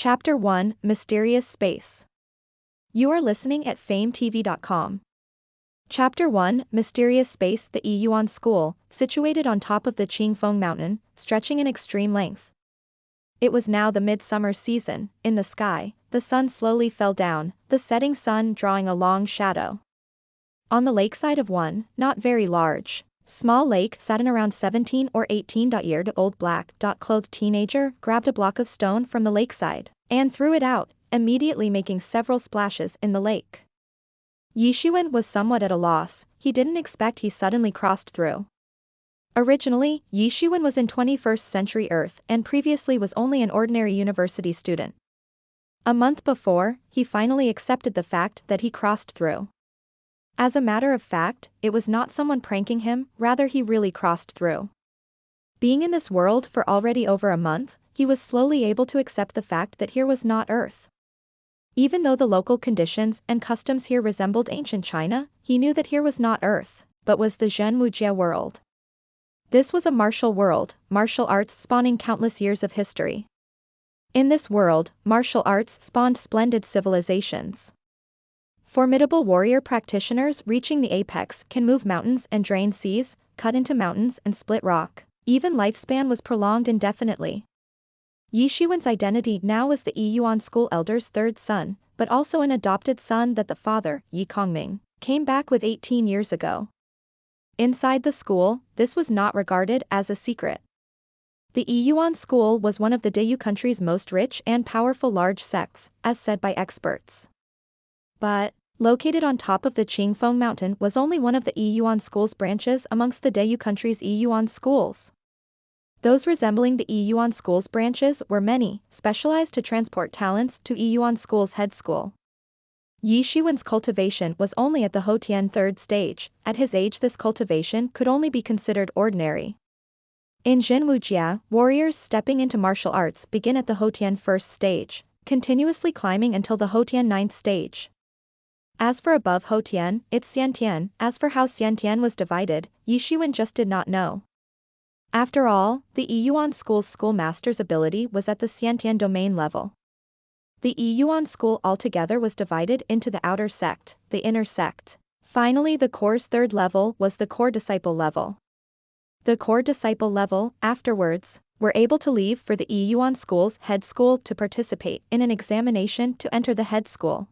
Chapter 1, Mysterious Space. You are listening at FameTV.com. Chapter 1, Mysterious Space. The Xuanhuan School, situated on top of the Qingfeng Mountain, stretching in extreme length. It was now the midsummer season. In the sky, the sun slowly fell down, the setting sun drawing a long shadow. On the lakeside of one, not very large, small lake sat an around 17 or 18-year-old black-clothed teenager, grabbed a block of stone from the lakeside, and threw it out, immediately making several splashes in the lake. Xuanhuan was somewhat at a loss. He didn't expect he suddenly crossed through. Originally, Xuanhuan was in 21st century Earth and previously was only an ordinary university student. A month before, he finally accepted the fact that he crossed through. As a matter of fact, it was not someone pranking him, rather he really crossed through. Being in this world for already over a month, he was slowly able to accept the fact that here was not Earth. Even though the local conditions and customs here resembled ancient China, he knew that here was not Earth, but was the Zhenmujia world. This was a martial world, martial arts spawning countless years of history. In this world, martial arts spawned splendid civilizations. Formidable warrior practitioners reaching the apex can move mountains and drain seas, cut into mountains and split rock. Even lifespan was prolonged indefinitely. Xuanhuan's identity now was the Xuanhuan school elder's third son, but also an adopted son that the father, Yi Kongming, came back with 18 years ago. Inside the school, this was not regarded as a secret. The Xuanhuan school was one of the Dayu country's most rich and powerful large sects, as said by experts. But, located on top of the Qingfeng Mountain was only one of the Xuanhuan school's branches amongst the Dayu country's Xuanhuan schools. Those resembling the Xuanhuan school's branches were many, specialized to transport talents to Xuanhuan school's head school. Xuanhuan's cultivation was only at the Houtian third stage. At his age this cultivation could only be considered ordinary. In Zhenmujia, warriors stepping into martial arts begin at the Houtian first stage, continuously climbing until the Houtian ninth stage. As for above Houtian, it's Xiantian. As for how Xiantian was divided, Xuanhuan just did not know. After all, the Xuanhuan school's schoolmaster's ability was at the Xiantian domain level. The Xuanhuan school altogether was divided into the outer sect, the inner sect. Finally, the core's third level was the core disciple level. The core disciple level, afterwards, were able to leave for the Xuanhuan school's head school to participate in an examination to enter the head school.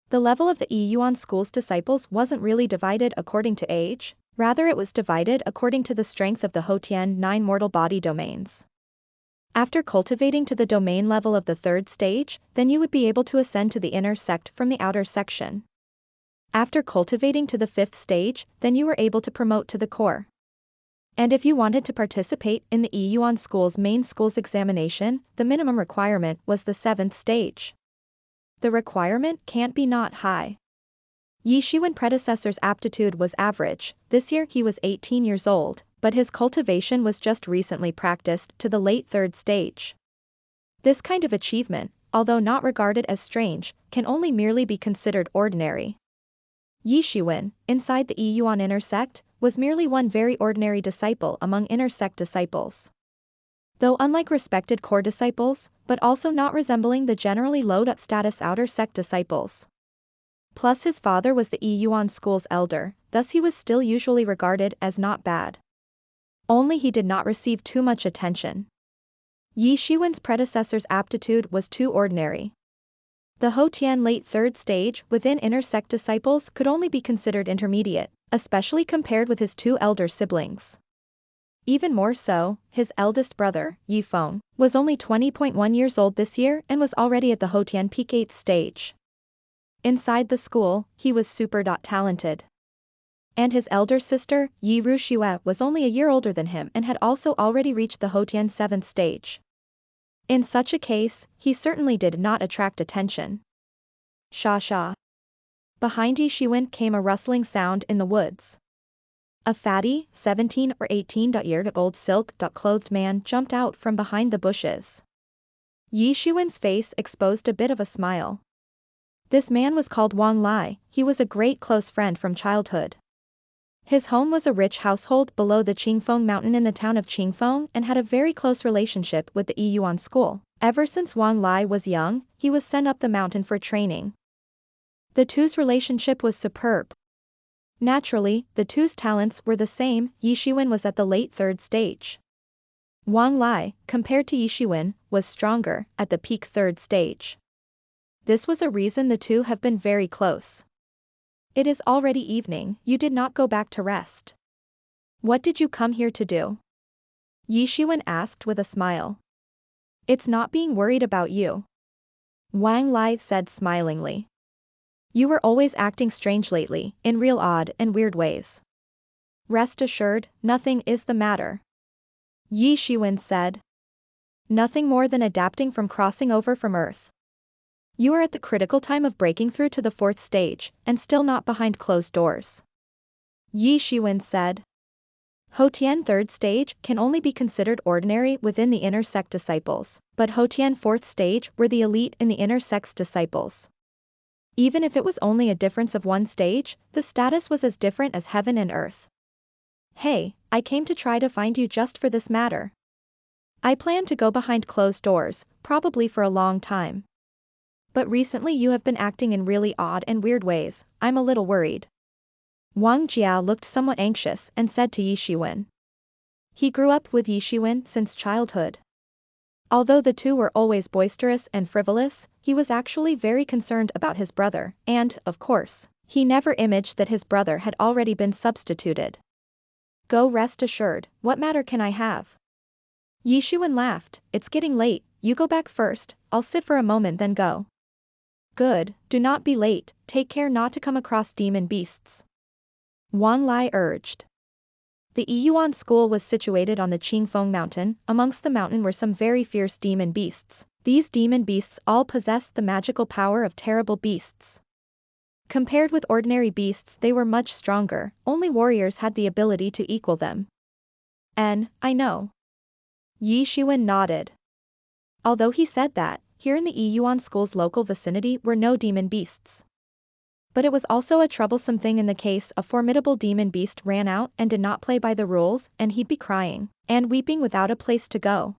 The level of the Xuanhuan school's disciples wasn't really divided according to age, rather it was divided according to the strength of the Houtian 9 mortal body domains. After cultivating to the domain level of the third stage, then you would be able to ascend to the inner sect from the outer section. After cultivating to the 5th stage, then you were able to promote to the core. And if you wanted to participate in the Xuanhuan school's main school's examination, the minimum requirement was the 7th stage. The requirement can't be not high. Xuanhuan's predecessor's aptitude was average. This year he was 18 years old, but his cultivation was just recently practiced to the late 3rd stage. This kind of achievement, although not regarded as strange, can only merely be considered ordinary. Xuanhuan, inside the Xuanhuan inner sect, was merely one very ordinary disciple among inner sect disciples. Though unlike respected core disciples, but also not resembling the generally low-status outer sect disciples. Plus his father was the Xuanhuan school's elder, thus he was still usually regarded as not bad. Only he did not receive too much attention. Xuanhuan's predecessor's aptitude was too ordinary. The Houtian late 3rd stage within inner sect disciples could only be considered intermediate, especially compared with his 2 elder siblings. Even more so, his eldest brother, Yifeng, was only 20.1 years old this year and was already at the Houtian peak 8th stage. Inside the school, he was super talented. And his elder sister, Yi Ruxue, was only a year older than him and had also already reached the Houtian 7th stage. In such a case, he certainly did not attract attention. Sha sha. Behind Xuanhuan came a rustling sound in the woods. A fatty, 17 or 18-year-old silk-clothed man jumped out from behind the bushes. Xuanhuan's face exposed a bit of a smile. This man was called Wang Lai. He was a great close friend from childhood. His home was a rich household below the Qingfeng mountain in the town of Qingfeng and had a very close relationship with the Yuan school. Ever since Wang Lai was young, he was sent up the mountain for training. The two's relationship was superb. Naturally, the two's talents were the same. Yixuan was at the late third stage. Wang Lai, compared to Yixuan, was stronger, at the peak third stage. This was a reason the two have been very close. It is already evening, you did not go back to rest. What did you come here to do? Yixuan asked with a smile. It's not being worried about you. Wang Lai said smilingly. You were always acting strange lately, in real odd and weird ways. Rest assured, nothing is the matter. Yixuan said. Nothing more than adapting from crossing over from Earth. You are at the critical time of breaking through to the fourth stage, and still not behind closed doors. Yixuan said. Hotian third stage can only be considered ordinary within the inner sect disciples, but Hotian fourth stage were the elite in the inner sect's disciples. Even if it was only a difference of one stage, the status was as different as heaven and earth. Hey, I came to try to find you just for this matter. I plan to go behind closed doors, probably for a long time. But recently you have been acting in really odd and weird ways, I'm a little worried. Wang Jiao looked somewhat anxious and said to Yixuan. He grew up with Yixuan since childhood. Although the two were always boisterous and frivolous, he was actually very concerned about his brother, and, of course, he never imagined that his brother had already been substituted. Go rest assured, what matter can I have? Yixuan laughed, it's getting late, you go back first, I'll sit for a moment then go. Good, do not be late, take care not to come across demon beasts. Wang Lai urged. The Yuan school was situated on the Qingfeng mountain. Amongst the mountain were some very fierce demon beasts. These demon beasts all possessed the magical power of terrible beasts. Compared with ordinary beasts they were much stronger, only warriors had the ability to equal them. I know. Yixuan nodded. Although he said that, here in the Yuan school's local vicinity were no demon beasts. But it was also a troublesome thing in the case a formidable demon beast ran out and did not play by the rules, and he'd be crying and weeping without a place to go.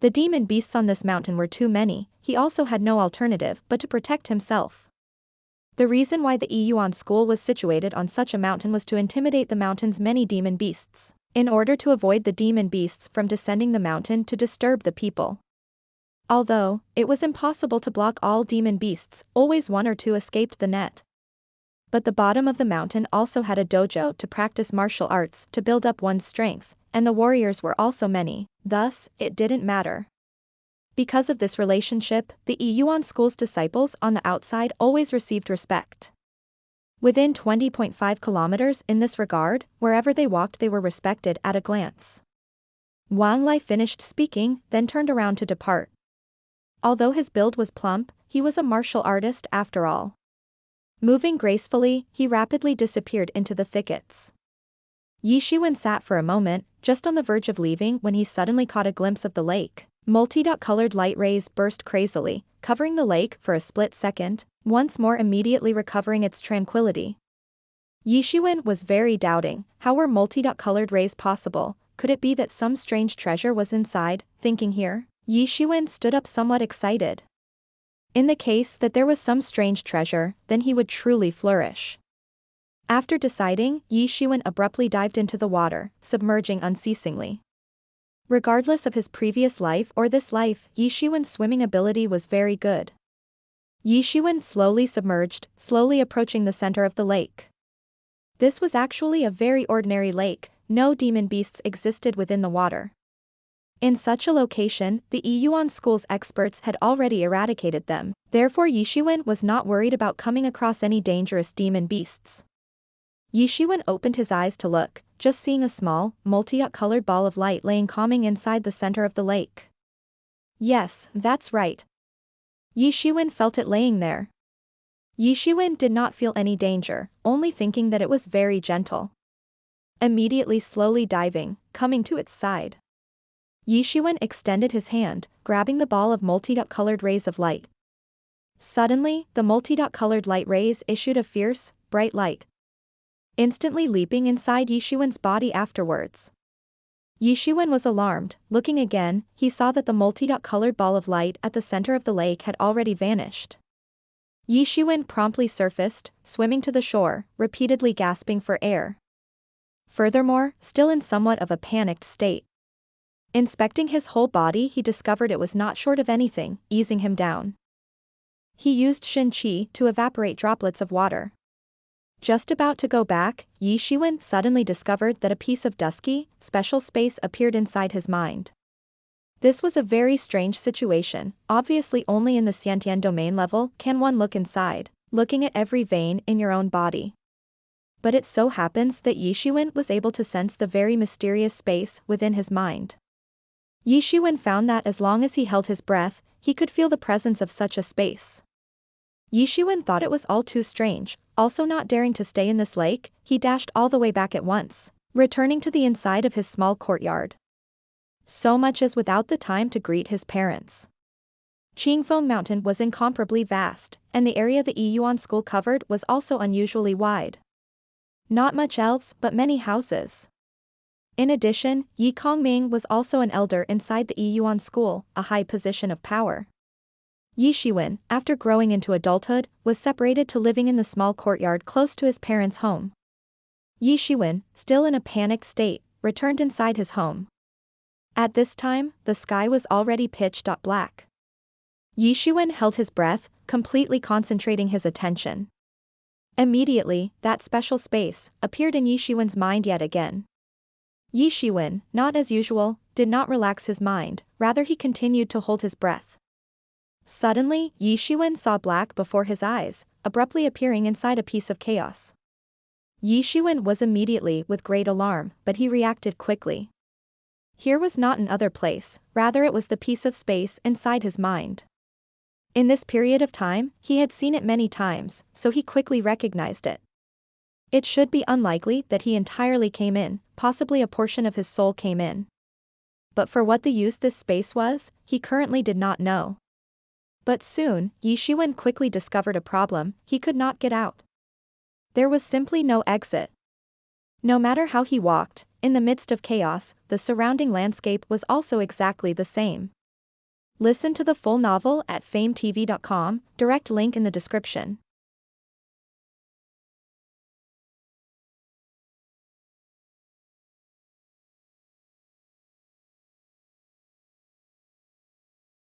The demon beasts on this mountain were too many, he also had no alternative but to protect himself. The reason why the Yuan school was situated on such a mountain was to intimidate the mountain's many demon beasts, in order to avoid the demon beasts from descending the mountain to disturb the people. Although, it was impossible to block all demon beasts, always one or two escaped the net. But the bottom of the mountain also had a dojo to practice martial arts to build up one's strength, and the warriors were also many, thus, it didn't matter. Because of this relationship, the Yuan school's disciples on the outside always received respect. Within 20.5 kilometers in this regard, wherever they walked they were respected at a glance. Wang Lai finished speaking, then turned around to depart. Although his build was plump, he was a martial artist after all. Moving gracefully, he rapidly disappeared into the thickets. Yixuan sat for a moment, just on the verge of leaving when he suddenly caught a glimpse of the lake. Multi-colored light rays burst crazily, covering the lake for a split second, once more immediately recovering its tranquility. Yixuan was very doubting, how were multi-colored rays possible, could it be that some strange treasure was inside, thinking here? Yixuan stood up somewhat excited. In the case that there was some strange treasure, then he would truly flourish. After deciding, Yixuan abruptly dived into the water, submerging unceasingly. Regardless of his previous life or this life, Yixuan's swimming ability was very good. Yixuan slowly submerged, slowly approaching the center of the lake. This was actually a very ordinary lake, no demon beasts existed within the water. In such a location, the Yuan school's experts had already eradicated them, therefore Yixuan was not worried about coming across any dangerous demon beasts. Yixuan opened his eyes to look, just seeing a small, multi-colored ball of light laying calming inside the center of the lake. Yes, that's right. Yixuan felt it laying there. Yixuan did not feel any danger, only thinking that it was very gentle. Immediately slowly diving, coming to its side. Yixuan extended his hand, grabbing the ball of multi-colored rays of light. Suddenly, the multi-colored light rays issued a fierce, bright light. instantly leaping inside Xuan's body afterwards. Xuan was alarmed. Looking again, he saw that the multi-colored ball of light at the center of the lake had already vanished. Xuan promptly surfaced, swimming to the shore, repeatedly gasping for air. Furthermore, still in somewhat of a panicked state. Inspecting his whole body, he discovered it was not short of anything, easing him down. He used Shen Qi to evaporate droplets of water. Just about to go back, Xuan suddenly discovered that a piece of dusky, special space appeared inside his mind. This was a very strange situation. Obviously only in the Xiantian domain level can one look inside, looking at every vein in your own body. But it so happens that Xuan was able to sense the very mysterious space within his mind. Xuan found that as long as he held his breath, he could feel the presence of such a space. Xuan thought it was all too strange. Also not daring to stay in this lake, he dashed all the way back at once, returning to the inside of his small courtyard. So much as without the time to greet his parents. Qingfeng Mountain was incomparably vast, and the area the Yuan school covered was also unusually wide. Not much else but many houses. In addition, Yi Kongming was also an elder inside the Yuan school, a high position of power. Xuan, after growing into adulthood, was separated to living in the small courtyard close to his parents' home. Xuan, still in a panicked state, returned inside his home. At this time, the sky was already pitch black. Xuan held his breath, completely concentrating his attention. Immediately, that special space appeared in Xuan's mind yet again. Xuan, not as usual, did not relax his mind, rather he continued to hold his breath. Suddenly, Xuan saw black before his eyes, abruptly appearing inside a piece of chaos. Xuan was immediately with great alarm, but he reacted quickly. Here was not an other place, rather it was the piece of space inside his mind. In this period of time, he had seen it many times, so he quickly recognized it. It should be unlikely that he entirely came in, possibly a portion of his soul came in. But for what the use this space was, he currently did not know. But soon, Xuan quickly discovered a problem: he could not get out. There was simply no exit. No matter how he walked, in the midst of chaos, the surrounding landscape was also exactly the same. Listen to the full novel at FameTV.com, direct link in the description.